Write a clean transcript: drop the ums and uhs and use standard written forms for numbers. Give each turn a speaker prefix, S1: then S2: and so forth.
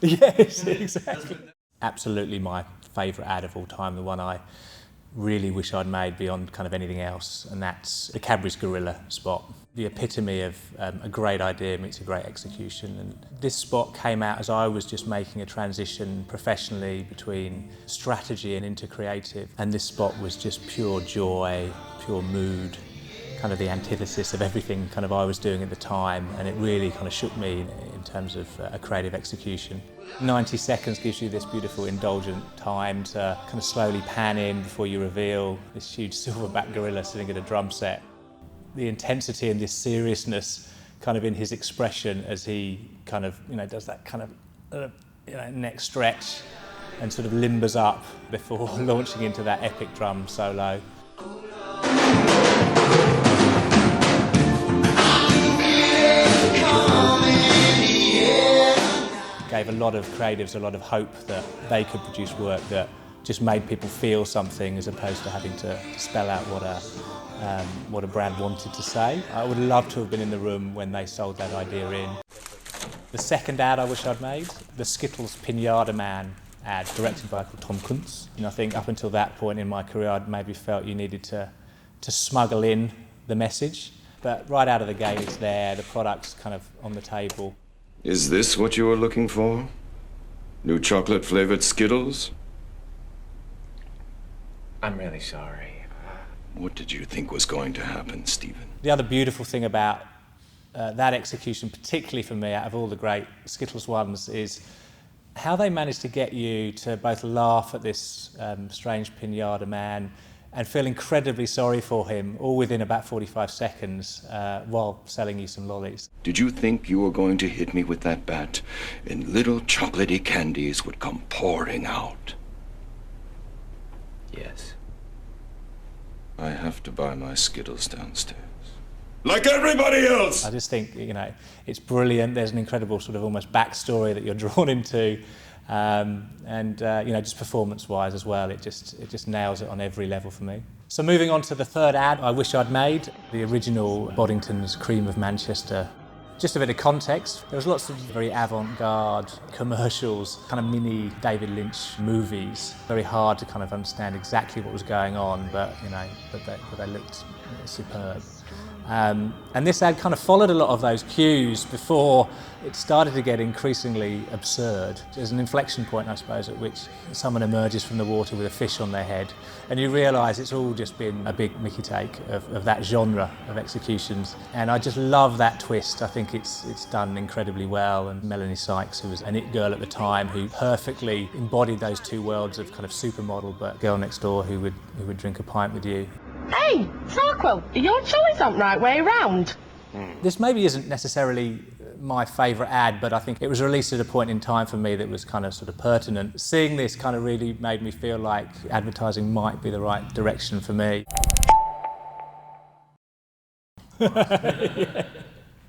S1: Yes, exactly. Absolutely my favourite ad of all time, the one I really wish I'd made beyond kind of anything else, and that's the Cadbury's Gorilla spot. The epitome of a great idea meets a great execution. And this spot came out as I was just making a transition professionally between strategy and into creative. And this spot was just pure joy, pure mood, kind of the antithesis of everything kind of I was doing at the time. And it really kind of shook me in terms of a creative execution. 90 seconds gives you this beautiful indulgent time to kind of slowly pan in before you reveal this huge silverback gorilla sitting at a drum set. The intensity and this seriousness kind of in his expression as he kind of, does that kind of, neck stretch and sort of limbers up before launching into that epic drum solo. Gave a lot of creatives a lot of hope that they could produce work that just made people feel something as opposed to having to spell out what a brand wanted to say. I would love to have been in the room when they sold that idea in. The second ad I wish I'd made, the Skittles Pinata Man ad, directed by Tom Kuntz. And I think up until that point in my career I'd maybe felt you needed to smuggle in the message. But right out of the gate it's there, the product's kind of on the table.
S2: Is this what you were looking for? New chocolate-flavored Skittles?
S3: I'm really sorry.
S2: What did you think was going to happen, Stephen?
S1: The other beautiful thing about that execution, particularly for me, out of all the great Skittles ones, is how they managed to get you to both laugh at this strange pinata man and feel incredibly sorry for him, all within about 45 seconds, while selling you some lollies.
S2: Did you think you were going to hit me with that bat and little chocolatey candies would come pouring out?
S3: Yes.
S2: I have to buy my Skittles downstairs. Like everybody else!
S1: I just think, it's brilliant. There's an incredible sort of almost backstory that you're drawn into. Just performance-wise as well, it just nails it on every level for me. So moving on to the third ad I wish I'd made, the original Boddington's Cream of Manchester. Just a bit of context, there was lots of very avant-garde commercials, kind of mini David Lynch movies. Very hard to kind of understand exactly what was going on, but they looked superb. And this ad kind of followed a lot of those cues before it started to get increasingly absurd. There's an inflection point, I suppose, at which someone emerges from the water with a fish on their head, and you realise it's all just been a big Mickey take of that genre of executions. And I just love that twist. I think it's done incredibly well. And Melanie Sykes, who was an it girl at the time, who perfectly embodied those two worlds of kind of supermodel but girl next door who would drink a pint with you.
S4: Hey, Tarquil, your choice aren't right way round.
S1: This maybe isn't necessarily my favourite ad, but I think it was released at a point in time for me that was kind of sort of pertinent. Seeing this kind of really made me feel like advertising might be the right direction for me. Yeah.